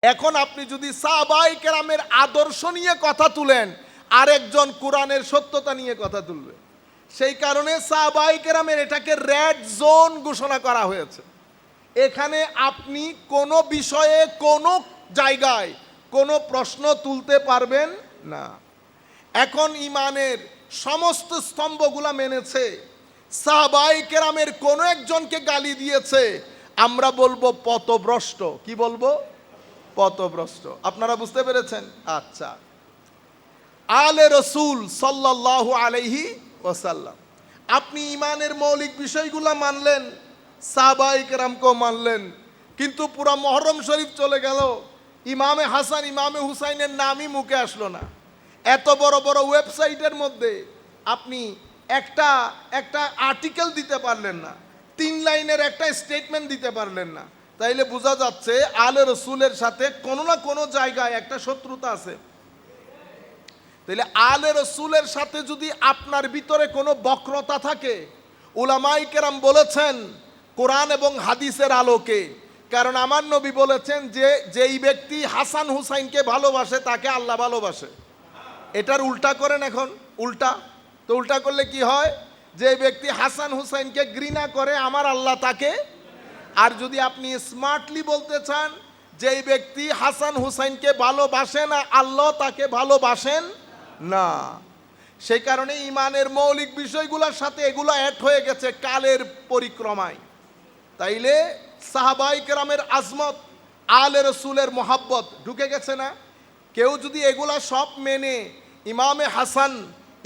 এখন আপনি যদি সাহাবায়ে কেরামের আদর্শ নিয়ে কথা তুলেন, আরেকজন কোরআনের সত্যতা নিয়ে কথা তুলবে। সেই কারণে সাহাবায়ে কেরামের এটাকে রেড জোন ঘোষণা করা হয়েছে। এখানে আপনি কোনো বিষয়ে কোনো জায়গায় কোনো প্রশ্ন তুলতে পারবেন না। এখন ঈমানের সমস্ত স্তম্ভগুলা মেনেছে, সাহাবায়ে কেরামের কোনো একজনকে গালি দিয়েছে, আমরা বলবো পথভ্রষ্ট। কি বলবো? পথভ্রষ্ট। আপনারা বুঝতে পেরেছেন? আচ্ছা, আলে রসুল সাল্লাল্লাহু আলাইহি ওয়াসাল্লাম, আপনি ঈমানের মৌলিক বিষয়গুলো মানলেন, সাহাবায়ে কেরামকেও মানলেন, কিন্তু পুরো মুহররম শরীফ চলে গেল, ইমামে হাসান ইমামে হুসাইনের নামই মুখে আসলো না। এত বড় বড় ওয়েবসাইটের মধ্যে আপনি একটা আর্টিকেল দিতে পারলেন না, 3 লাইনের একটা স্টেটমেন্ট দিতে পারলেন না। তাইলে বোঝা যাচ্ছে আলে রসুলের সাথে কোনো না কোনো জায়গায় একটা শত্রুতা আছে। তাইলে আলে রসুলের সাথে যদি আপনার ভিতরে কোনো বক্রতা থাকে, উলামায়ে কেরাম বলেছেন কোরআন এবং হাদিসের আলোকে, কারণ আমার নবী বলেছেন যে যেই ব্যক্তি হাসান হুসাইনকে ভালোবাসে তাকে আল্লাহ ভালোবাসে। এটার উল্টা করেন এখন, উল্টা তো উল্টা করলে কি হয়? যে ব্যক্তি হাসান হুসাইনকে ঘৃণা করে আমার আল্লাহ তাকে। আর যদি আপনি স্মার্টলি বলতে চান যেই ব্যক্তি হাসান হুসাইনকে ভালোবাসে না, আল্লাহ তাকে ভালোবাসেন না। সেই কারণে ঈমানের মৌলিক বিষয়গুলোর সাথে এগুলো অ্যাড হয়ে গেছে কালের পরিক্রমায়। তাইলে সাহাবায়ে কেরামের আজমত, আলে রসুলের মোহাব্বত ঢুকে গেছে না? কেউ যদি এগুলা সব মেনে ইমামে হাসান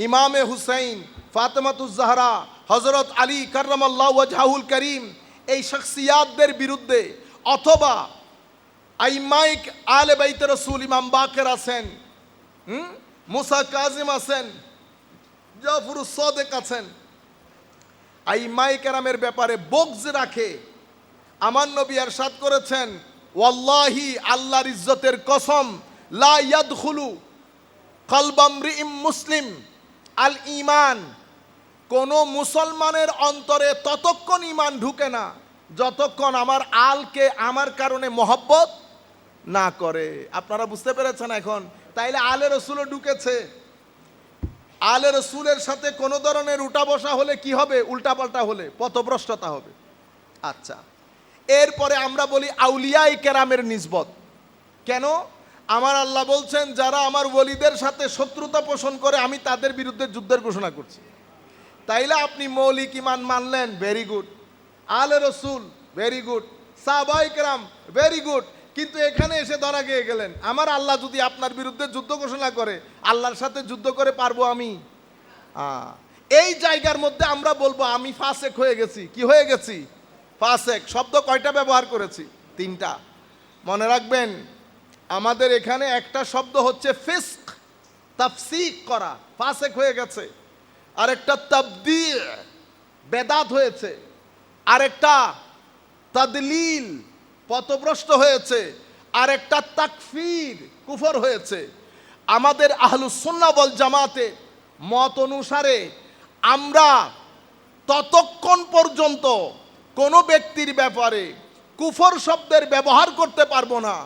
ইমামে হুসাইন ফাতেমাতুজ জাহরা হযরত আলী কাররামাল্লাহু ওয়াজহাহুল করিম এই শখসিয়াতদের বিরুদ্ধে, অথবা আইমাইক আলে বাইতে রসুল ইমাম বাকের আছেন, মুসা কাজিম আছেন, জাফরুস সাদেক আছেন, আইমায়ে কেরামের ব্যাপারে বগজ রাখে, আমার নবী ইরশাদ করেছেন ওয়াল্লাহি, আল্লাহর ইজ্জতের কসম, লা ইয়াদখুলু কলবা ইমরিইম মুসলিম আল ঈমান, কোন মুসলমানের অন্তরে ততক্ষণ ঈমান ঢুকে না যতক্ষণ আমার আলকে আমার কারণে মহব্বত না করে। আপনারা বুঝতে পেরেছেন এখন? তাইলে আলে রসুলও ঢুকেছে। আলে রসুলের সাথে কোনো ধরনের উঠা বসা হলে কি হবে? উল্টাপাল্টা হলে পথভ্রষ্টতা হবে। আচ্ছা, এরপরে আমরা বলি আউলিয়ায়ে কেরামের নিসবত। কেন? আমার আল্লাহ বলছেন যারা আমার ওলিদের সাথে শত্রুতা পোষণ করে আমি তাদের বিরুদ্ধে যুদ্ধের ঘোষণা করছি। তাইলে আপনি মৌলিক ঈমান মানলেন, ভেরি গুড, আলে রসুল ভেরি গুড, সাহাবায়ে কেরাম ভেরি গুড, কিন্তু এখানে এসে ধরা গিয়ে গেলেন আমার আল্লাহ যদি আপনার বিরুদ্ধে যুদ্ধ ঘোষণা করে, আল্লাহর সাথে যুদ্ধ করে পারবো আমি? এই জায়গার মধ্যে আমরা বলবো আমি ফাসেক হয়ে গেছি। কি হয়ে গেছি? ফাসেক শব্দ কয়টা ব্যবহার করেছি? 3টা। মনে রাখবেন, আমাদের এখানে একটা শব্দ হচ্ছে ফিস্ক, তাফসিক করা, ফাসেক হয়ে গেছে। আরেকটা তাবদী', বেদাত হয়েছে। আরেকটা তাদলিল, পথভ্রষ্ট হয়েছে। আরেকটা তাকফির, কুফর হয়েছে। আমাদের আহলুস সুন্নাহ ওয়াল জামাতে মত অনুসারে আমরা ততক্ষণ পর্যন্ত কোনো ব্যক্তির ব্যাপারে কুফর শব্দের ব্যবহার করতে পারবো না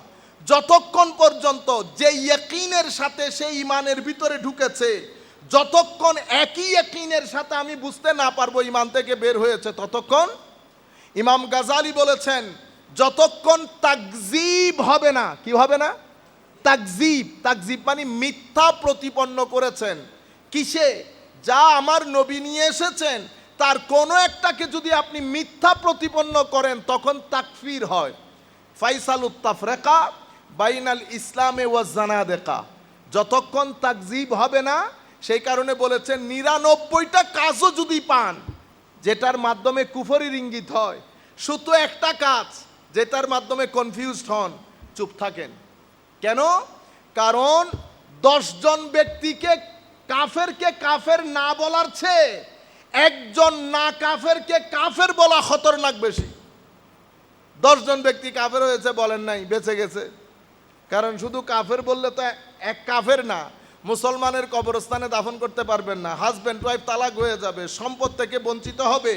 যতক্ষণ পর্যন্ত যে ইয়াকিনের সাথে সেই ঈমানের ভিতরে ঢুকেছে, যতক্ষণ একই ইয়াকিনের সাথে আমি বুঝতে না পারবো ঈমান থেকে বের হয়েছে ততক্ষণ। ইমাম গাজালি বলেছেন যতক্ষণ তাকযীব হবে না। কি হবে না? তাকযীব। তাকযীব মানে মিথ্যা প্রতিপন্ন করেছেন। কিসে? যা আমার নবী নিয়ে এসেছেন তার কোনো একটাকে যদি আপনি মিথ্যা প্রতিপন্ন করেন তখন তাকফির হয়। ফাইসালুত তাফরিকা বাইনাল ইসলামে ওয়াজ জানাদিকা। যতক্ষণ তাকযীব হবে না, সেই কারণে বলেছেন 99টা কাজও যদি পান যেটার মাধ্যমে কুফরের ইঙ্গিত হয়, শুধু একটা কাজ যেটার মাধ্যমে কনফিউজড হন, চুপ থাকেন। কেন? কারণ 10 জন ব্যক্তিকে কাফেরকে কাফের না বলার চেয়ে একজন না কাফেরকে কাফের বলা খতরনাক বেশি। 10 জন ব্যক্তি কাফের হয়েছে বলেন নাই, বেঁচে গেছে। কারণ শুধু কাফের বললে তো এক কাফের না, মুসলমানের কবরস্থানে দাফন করতে পারবেন না, হাজব্যান্ড ওয়াইফ তালাক হয়ে যাবে, সম্পদ থেকে বঞ্চিত হবে।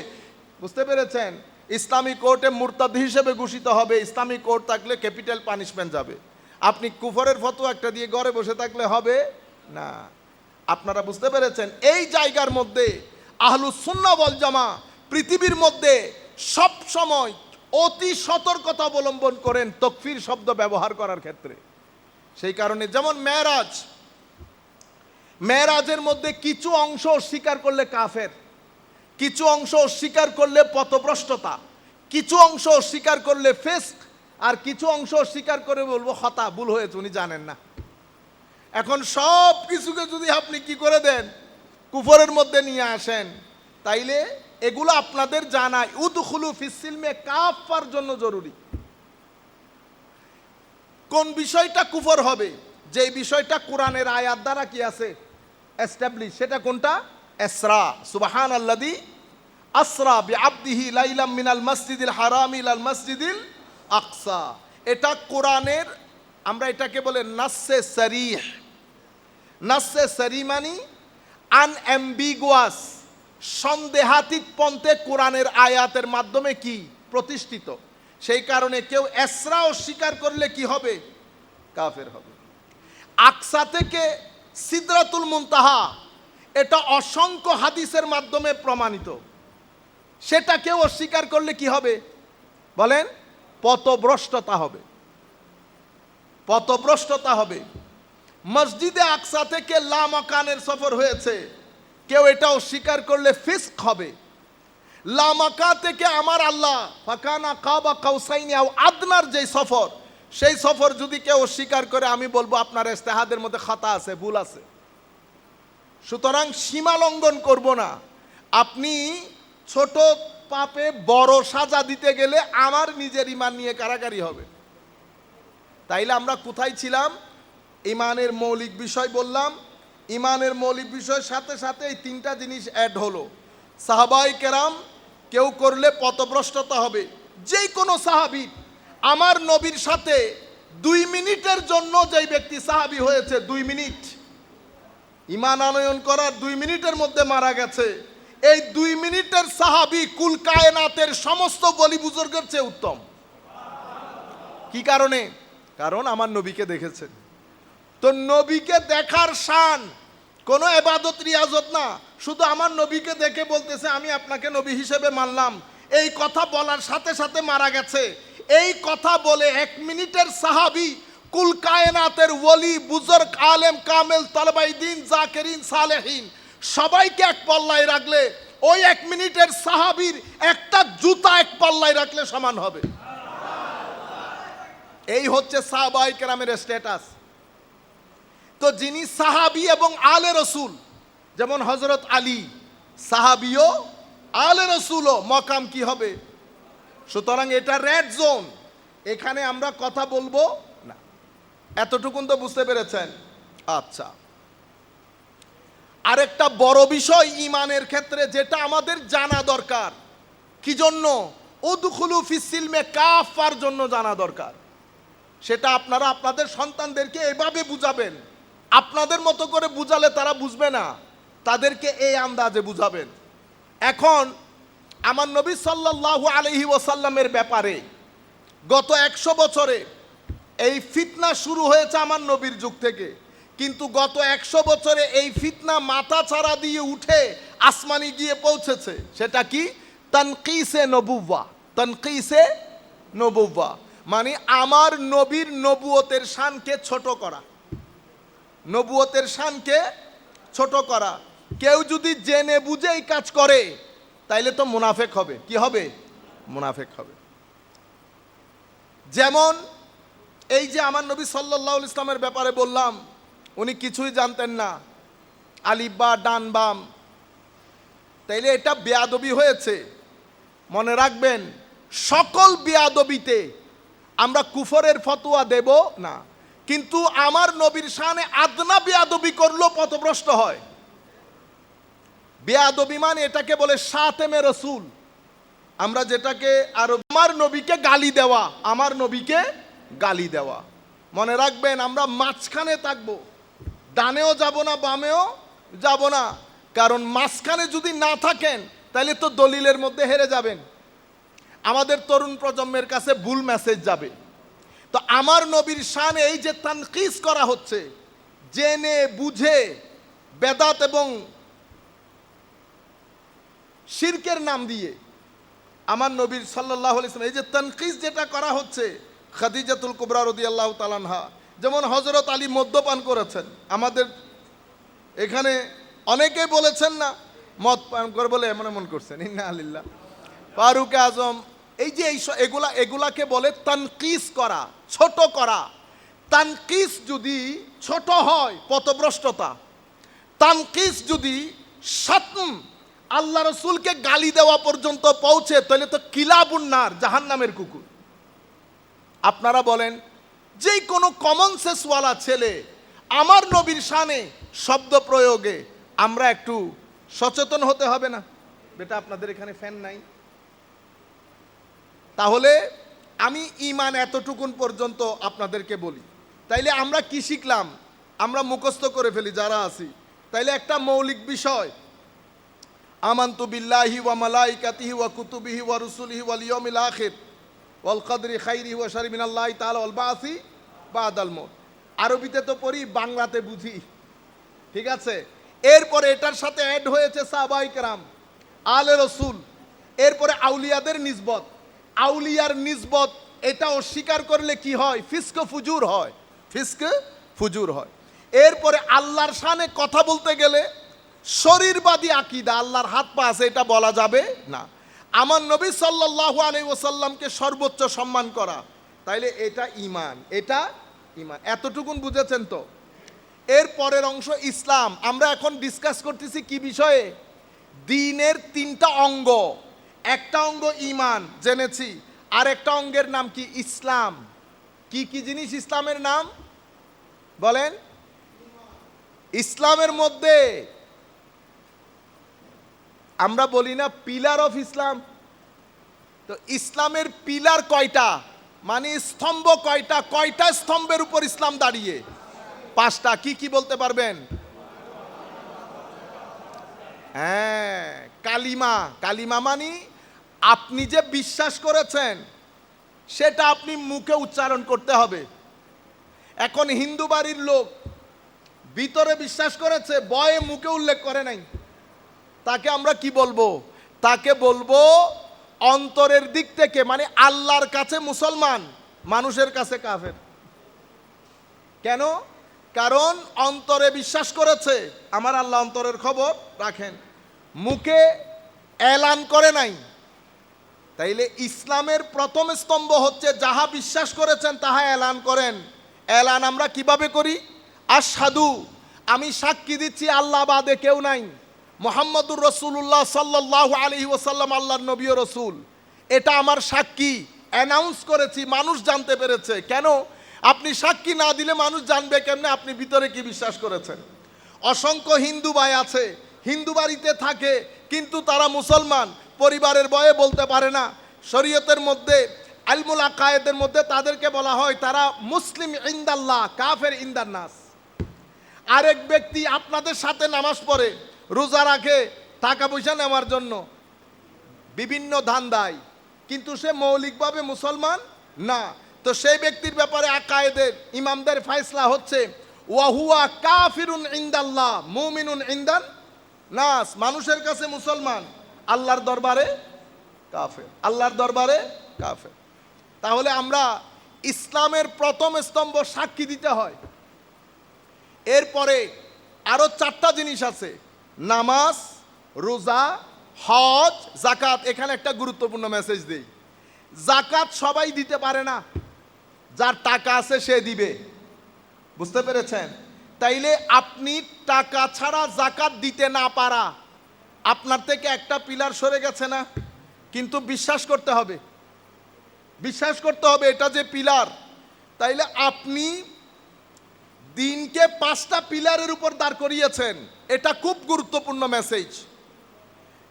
বুঝতে পেরেছেন? ইসলামী কোর্টে মুরতাদ হিসেবে ঘোষিত হবে, ইসলামী কোর্ট থাকলে ক্যাপিটাল পানিশমেন্ট যাবে। আপনি কুফরের ফতোয়া একটা দিয়ে ঘরে বসে থাকলে হবে না। আপনারা বুঝতে পেরেছেন? এই জায়গার মধ্যে আহলুস সুন্নাহ ওয়াল জামা পৃথিবীর মধ্যে সব সময় অতি সতর্কতা অবলম্বন করেন তাকফীর শব্দ ব্যবহার করার ক্ষেত্রে। সেই কারণে যেমন মেরাজের মধ্যে কিছু অংশ অস্বীকার করলে কাফের, কিছু অংশ অস্বীকার করলে পথভ্রষ্টতা, কিছু অংশ অস্বীকার করলে ফিস্ক, আর কিছু অংশ অস্বীকার করে বলবো খতা, ভুল হয়েছে, উনি জানেন না। এখন সব কিছুকে যদি আপনি কি করে দেন, কুফরের মধ্যে নিয়ে আসেন, তাইলে এগুলো আপনাদের জানাই উদখুলু ফিস সিলমে কাফার জন্য জরুরি। কোন বিষয়টা কুফর হবে? যে বিষয়টা কোরআনের আয়াত দ্বারা কি আছে এস্টাবলিশ, সেটা কোনটা? ইসরা, সুবহানাল্লাযী আসরা বিআবদিহি লাইলাম মিনাল মসজিদিল হারাম ইলাল মসজিদিল আকসা। এটা কোরআনের, আমরা এটাকে বলে নাসসে সরিহ। নাসসে সরিহ মানে আনএম্বিগুয়াস, সন্দেহাতীত পন্থে কোরআনের আয়াতের মাধ্যমে কি প্রতিষ্ঠিত। সেই কারণে কেউ ইসরা অস্বীকার করলে কি হবে? কাফের হবে। আকসা থেকে সিদরাতুল মুনতাহা, এটা অসংখ্য হাদিসের মাধ্যমে প্রমাণিত, সেটা কেউ অস্বীকার করলে কি হবে বলেন? পথভ্রষ্টতা হবে, পথভ্রষ্টতা হবে। মসজিদে আকসা থেকে লামাকানের সফর হয়েছে, কেউ এটা অস্বীকার করলে ফিস্ক হবে। লামাকা থেকে আমার আল্লাহ ফাকানা কাবা কাউসাইনি আও আদনার যে সফর, সেই সফর যদি কেউ অস্বীকার করে, আমি বলবো আপনার ইজতিহাদের মধ্যে খাতা আছে, ভুল আছে। সুতরাং সীমা লঙ্ঘন করব না। আপনি ছোট পাপে বড় সাজা দিতে গেলে আমার নিজের ইমান নিয়ে কারাকারি হবে। তাইলে আমরা কোথায় ছিলাম? ইমানের মৌলিক বিষয় বললাম। ইমানের মৌলিক বিষয়ের সাথে সাথে এই তিনটা জিনিস অ্যাড হলো। সাহাবায়ে কেরাম কেউ করলে পথভ্রষ্টতা হবে। যেই কোনো সাহাবী, আমার নবীর সাথে 2 মিনিটের জন্য যেই ব্যক্তি সাহাবী হয়েছে, 2 মিনিট ঈমান আনয়ন করার 2 মিনিটের মধ্যে মারা গেছে, এই 2 মিনিটের সাহাবী কুল কায়নাতের সমস্ত বলি বুজুর্গের চেয়ে উত্তম। কি কারণে? কারণ আমার নবীকে দেখেছেন। তো নবীকে দেখার শান কোনো ইবাদত রিয়াজত না, শুধু আমার নবীকে দেখে বলতেছে আমি আপনাকে নবী হিসেবে মানলাম, এই কথা বলার সাথে সাথে মারা গেছে। এই কথা বলে 1 মিনিটের সাহাবী কুল কায়নাতের ওলি বুজুর্গ আলেম কামেল তালবাই দিন জাকিরিন সালেহিন সবাইকে এক পাল্লায় রাখলে ওই 1 মিনিটের সাহাবীর একটা জুতা এক পাল্লায় রাখলে সমান হবে। এই হচ্ছে সাহাবায়ে কেরামের স্ট্যাটাস। তো যিনি সাহাবী এবং আলে রসুল, যেমন হযরত আলী সাহাবীও আলে রসুলও, মকাম কি হবে? সুতরাং এটা রেড জোন, এখানে আমরা কথা বলবো না। এতটুকুন তো বুঝতে পেরেছেন? আচ্ছা, আরেকটা বড় বিষয় ইমানের ক্ষেত্রে যেটা আমাদের জানা দরকার, কি জন্য? উদখুলু ফিস সিলমে কাফার জন্য জানা দরকার। সেটা আপনারা আপনাদের সন্তানদেরকে এভাবে বুঝাবেন, আপনাদের মতো করে বুঝালে তারা বুঝবে না, তাদেরকে এই আন্দাজে বুঝাবেন। এখন আমার নবী সাল্লাল্লাহু আলাইহি ওয়াসাল্লামের ব্যাপারে গত 100 বছরে এই ফিতনা শুরু হয়েছে আমার নবীর যুগ থেকে, কিন্তু গত 100 বছরে এই ফিতনা মাথা ছাড়া দিয়ে উঠে আসমানি গিয়ে পৌঁছেছে। সেটা কি? তানকিসে নবুওয়া। তানকিসে নবুওয়া মানে আমার নবীর নবুয়তের শানকে ছোট করা, নবুয়তের শানকে ছোট করা। কেউ যদি জেনে বুঝে এই কাজ করে তাইলে তো মুনাফেক হবে। কি হবে? মুনাফেক হবে। যেমন এই যে আমার নবী সাল্লাল্লাহু আলাইহি ইসলামের ব্যাপারে বললাম, উনি কিছুই জানতেন না, আলিফ বা ডান বাম, তাইলে এটা বেয়াদবি হয়েছে। মনে রাখবেন, সকল বেয়াদবিতে আমরা কুফরের ফতোয়া দেব না, কিন্তু আমার নবীর শানে আদনা বেয়াদবি করলেও পথভ্রষ্ট হয়। বেয়াদবি মানে এটাকে বলে শাতেমে রসুল, আমরা যেটাকে আরো আমার নবীকে গালি দেওয়া, আমার নবীকে গালি দেওয়া। মনে রাখবেন, আমরা মাঝখানে থাকবো, ডানেও যাব না বামেও যাব না, কারণ মাঝখানে যদি না থাকেন তাহলে তো দলিলের মধ্যে হেরে যাবেন। আমাদের তরুণ প্রজন্মের কাছে ভুল মেসেজ যাবে। তো আমার নবীর শানে এই যে তানকিস করা হচ্ছে জেনে বুঝে বেদাত এবং শিরকের নাম দিয়ে আমার নবীর সাল্লাল্লাহু আলাইহি ওয়াসাল্লাম এই যে তানকিস যেটা করা হচ্ছে, খাদিজাতুল কুবরা রাদিয়াল্লাহু তাআলা আনহা, যেমন হযরত আলী মদ্যপান করেছেন, আমাদের এখানে অনেকেই বলেছেন না মদ পান করে বলে এমন এমন করছেন, ইন্না আলিল্লাহ। ফারুক আজম, এই যে এগুলাকে বলে তানকিস করা, ছোট করা। তানকিস যদি ছোট হয় পথভ্রষ্টতা, তানকিস যদি শাতম আল্লাহ রসুলকে গালি দেওয়া পর্যন্ত পৌঁছে, তাহলে তো কিলাবুন্নার, জাহান্নামের কুকুর। আপনারা বলেন, যে কোনো কমন সেন্সওয়ালা ছেলে আমার নবীর শানে শব্দ প্রয়োগে আমরা একটু সচেতন হতে হবে না? বেটা আপনাদের এখানে ফ্যান নাই, তাহলে আমি ঈমান এতটুকুন পর্যন্ত আপনাদেরকে বলি। তাইলে আমরা কি শিখলাম? আমরা মুখস্থ করে ফেলি যারা আছি। তাইলে একটা মৌলিক বিষয়, আমানতু বিল্লাহি ওয়া মালাইকাতিহি ওয়া কুতুবিহি ওয়া রুসুলিহি ওয়াল ইয়াউমিল আখির ওয়াল কদরি খাইরিহি ওয়া শাররিহি মিনাল্লাহি তাআলা ওয়াল বাসি বাদাল মউত। আরবিতে তো পড়ি, বাংলাতে বুঝি, ঠিক আছে? এরপরে এটার সাথে অ্যাড হয়েছে সাহাবায়ে কেরাম, আলে রসুল, এরপরে আউলিয়াদের নিসবত। আউলিয়ার নিসবত এটা অস্বীকার করলে কি হয়? ফিস্ক ফুজুর হয়, ফিস্ক ফুজুর হয়। এরপরে আল্লাহর শানে কথা বলতে গেলে শরীরবাদী আকীদা, আল্লাহর হাত পা আছে এটা বলা যাবে না। আমার নবী সাল্লাল্লাহু আলাইহি ওয়াসাল্লামকে সর্বোচ্চ সম্মান করা, তাইলে এটা ঈমান, এটা ঈমান। এতটুকুন বুঝেছেন তো? এর পরের অংশ ইসলাম। আমরা এখন ডিসকাস করতেছি কি বিষয়ে? দ্বীনের তিনটা অঙ্গ। একটা অঙ্গ ঈমান জেনেছি, আর একটা অঙ্গের নাম কি? ইসলাম। কি কি জিনিস ইসলামের নাম বলেন? ইসলামের মধ্যে আমরা বলি না পিলার অফ ইসলাম? তো ইসলামের পিলার কয়টা, মানে স্তম্ভ কয়টা? কয়টা স্তম্ভের উপর ইসলাম দাঁড়িয়ে? পাঁচটা। কি কি বলতে পারবেন? হ্যাঁ, কালিমা। কালিমা মানে আপনি যে বিশ্বাস করেছেন সেটা আপনি মুখে উচ্চারণ করতে হবে। এখন হিন্দু বাড়ির লোক ভিতরে বিশ্বাস করেছে, বয়ে মুখে উল্লেখ করে নাই, তাকে আমরা কি বলবো? তাকে বলবো অন্তরের দিক থেকে, মানে আল্লাহর কাছে মুসলমান, মানুষের কাছে কাফের। কেন? কারণ অন্তরে বিশ্বাস করেছে, আমার আল্লাহ অন্তরের খবর রাখেন, মুখে এলান করে নাই। তাইলে ইসলামের প্রথম স্তম্ভ হচ্ছে যাহা বিশ্বাস করেছেন তাহা এলান করেন। এলান আমরা কিভাবে করি? আশহাদু, আমি সাক্ষী দিচ্ছি আল্লাহ বাদে কেউ নাই, মুহাম্মদুর রাসূলুল্লাহ সাল্লাল্লাহু আলাইহি ওয়াসাল্লাম আল্লাহর নবী ও রাসূল, এটা আমার সাক্ষী। অ্যানাউন্স করেছি, মানুষ জানতে পেরেছে। কেন? আপনি সাক্ষী না দিলে মানুষ জানবে কেমনে আপনি ভিতরে কি বিশ্বাস করেছেন? অসংখ্য হিন্দু ভাই আছে, হিন্দু বাড়িতে থাকে কিন্তু তারা মুসলমান, পরিবারের ভয়ে বলতে পারে না। শরীয়তের মধ্যে আলমুল আকায়েদের মধ্যে তাদেরকে বলা হয় তারা মুসলিম ইনদাল্লাহ, কাফের ইনদান নাস। আরেক ব্যক্তি আপনাদের সাথে নামাজ পড়ে, রোজা রাখে, টাকা পয়সা নেওয়ার জন্য বিভিন্ন ধান্দায়, কিন্তু সে মৌলিকভাবে মুসলমান না। তো সেই ব্যক্তির ব্যাপারে আকায়েদের ইমামদের ফয়সালা হচ্ছে ওয়াহুয়া কাফিরুন ইনদাল্লাহ মুমিনুন ইনদান নাস, মানুষের কাছে মুসলমান, আল্লাহর দরবারে কাফের, আল্লাহর দরবারে কাফের। তাহলে আমরা ইসলামের প্রথম স্তম্ভ সাক্ষী দিতে হয়। এরপরে আরো চারটা জিনিস আছে, নামাজ, রোজা, হজ, যাকাত। এখানে একটা গুরুত্বপূর্ণ মেসেজ দেই, যাকাত সবাই দিতে পারে না, যার টাকা আছে সে দিবে, বুঝতে পেরেছেন? তাইলে আপনি টাকা ছাড়া যাকাত দিতে না পারা, আপনার থেকে একটা পিলার সরে গেছে না? কিন্তু বিশ্বাস করতে হবে, বিশ্বাস করতে হবে এটা যে পিলার। তাইলে আপনি দিনকে পাঁচটা পিলারের উপর দাঁড় করিয়েছেন, এটা খুব গুরুত্বপূর্ণ মেসেজ।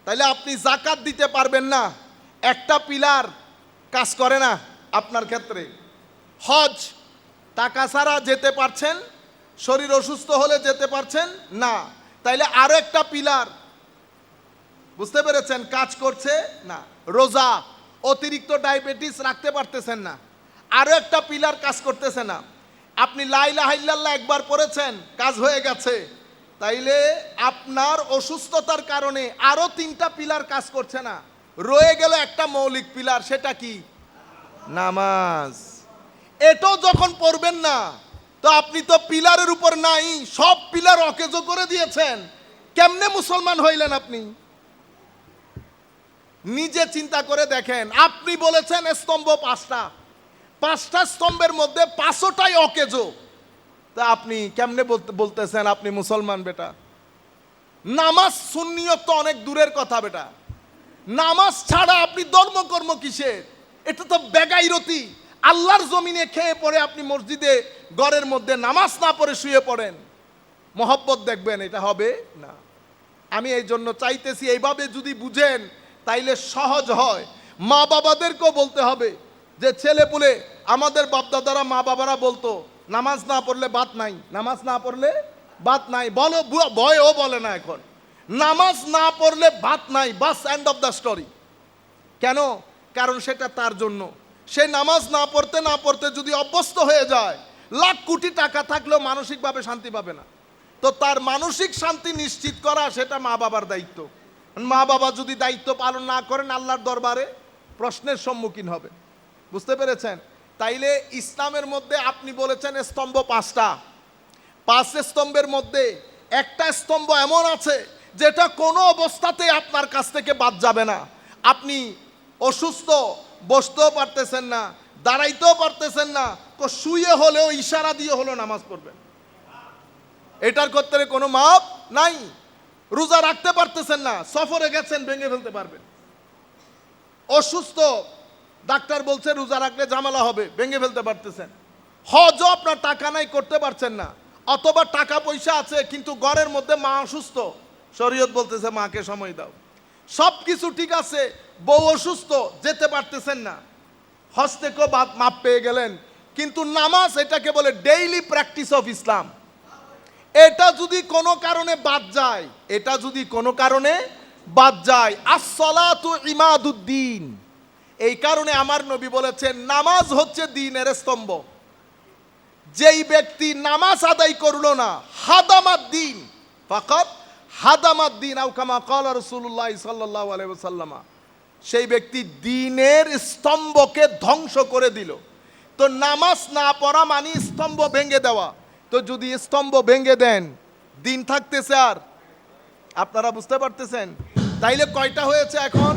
তাইলে আপনি যাকাত দিতে পারবেন না, একটা পিলার কাজ করে না আপনার ক্ষেত্রে। হজ, টাকা ছাড়া যেতে পারছেন, শরীর অসুস্থ হলে যেতে পারছেন না, তাইলে আরো একটা পিলার, বুঝতে পেরেছেন, কাজ করছে না। রোজা, অতিরিক্ত ডায়াবেটিস রাখতে পারতেছেন না, আরো একটা পিলার কাজ করতেছে না। আপনি লা ইলাহা ইল্লাল্লাহ একবার পড়েছেন, কাজ হয়ে গেছে, তাইলে আপনার অসুস্থতার কারণে আরো 3টা পিলার কাজ করছে না, রয়ে গেল একটা মৌলিক পিলার, সেটা কি? নামাজ। এটাও যখন পড়বেন না, তো আপনি তো পিলারের উপর নাই, সব পিলার অকেজো করে দিয়েছেন, কেমনে মুসলমান হইলেন আপনি? নিজে চিন্তা করে দেখেন। আপনি বলেছেন স্তম্ভ 5টা স্তম্ভের মধ্যে 5টাই অকেজো, তা আপনি কেমনে বলতেছেন আপনি মুসলমান? বেটা, নামাজ সুন্নিয়ত তো অনেক দূরের কথা বেটা। নামাজ ছাড়া আপনি ধর্মকর্ম কিসের? এটা তো বেগাইরতি। আল্লাহর জমিনে খেয়ে পড়ে আপনি মসজিদে ঘরের মধ্যে নামাজ না পড়ে শুয়ে পড়েন, মহব্বত দেখবেন, এটা হবে না। আমি এই জন্য চাইতেছি এইভাবে যদি বুঝেন তাইলে সহজ হয়। মা বাবাদেরকেও বলতে হবে যে ছেলেপুলে, আমাদের বাপদাদারা মা বাবারা বলতো নামাজ না পড়লে বাত নাই, নামাজ না পড়লে বাত নাই। বলো, ভয়ও বলে না এখন, নামাজ না পড়লে বাত নাই, বাস, এন্ড অফ দ্য স্টোরি। কেন? কারণ সেটা তার জন্য। সে নামাজ না পড়তে যদি অভ্যস্ত হয়ে যায়, লাখ কোটি টাকা থাকলেও মানসিকভাবে শান্তি পাবে না। তো তার মানসিক শান্তি নিশ্চিত করা সেটা মা বাবার দায়িত্ব। মা বাবা যদি দায়িত্ব পালন না করেন, আল্লাহর দরবারে প্রশ্নের সম্মুখীন হবে। বুঝতে পেরেছেন? তাইলে ইসলামের মধ্যে আপনি বলেছেন স্তম্ভ 5টা, 5 স্তম্ভের মধ্যে একটা স্তম্ভ এমন আছে যেটা কোনো অবস্থাতে আপনার কাছ থেকে বাদ যাবে না। আপনি অসুস্থ, বসতেও পারতেছেন না, দাঁড়াইতেও পারতেছেন না, তো শুয়ে হলেও ইশারা দিয়ে হলো নামাজ পড়বেন, এটার করতে কোনো মাপ নাই। রোজা রাখতে পারতেছেন না, সফরে গেছেন, ভেঙে ফেলতে পারবেন। অসুস্থ, ডাক্তার বলছে রোজা রাখলে ঝামেলা হবে, ভেঙে ফেলতে পারতেছেন। হজও আপনার টাকা নাই, করতে পারছেন না। অথবা টাকা পয়সা আছে কিন্তু ঘরের মধ্যে মা অসুস্থ, শরীয়ত বলতেছে মাকে সময় দাও। সব কিছু ঠিক আছে, বউ অসুস্থ, যেতে পারতেছেন না, হজ থেকেও মাপ পেয়ে গেলেন, কিন্তু নামাজ, এটাকে বলে ডেইলি প্র্যাকটিস অফ ইসলাম, এটা যদি কোনো কারণে বাদ যায়, এটা যদি কোনো কারণে বাদ যায়, আস-সালাতু ইমাদুদ্দিন। এই কারণে আমার নবী বলেছেন নামাজ হচ্ছে দ্বীনের স্তম্ভ। যেই ব্যক্তি নামাজ আদায় করলো না, হাদামাদ দ্বীন, ফাকাত হাদামাদ দ্বীন, আও কামা ক্বালা রাসূলুল্লাহ সাল্লাল্লাহু আলাইহি ওয়াসাল্লাম, সেই ব্যক্তি দ্বীনের স্তম্ভকে ধ্বংস করে দিল। তো নামাজ না পড়া মানে স্তম্ভ ভেঙে দেওয়া। তো যদি স্তম্ভ ভেঙে দেন, দিন থাকতেছে আর? আপনারা বুঝতে পারতেছেন? তাইলে কয়টা হয়েছে এখন?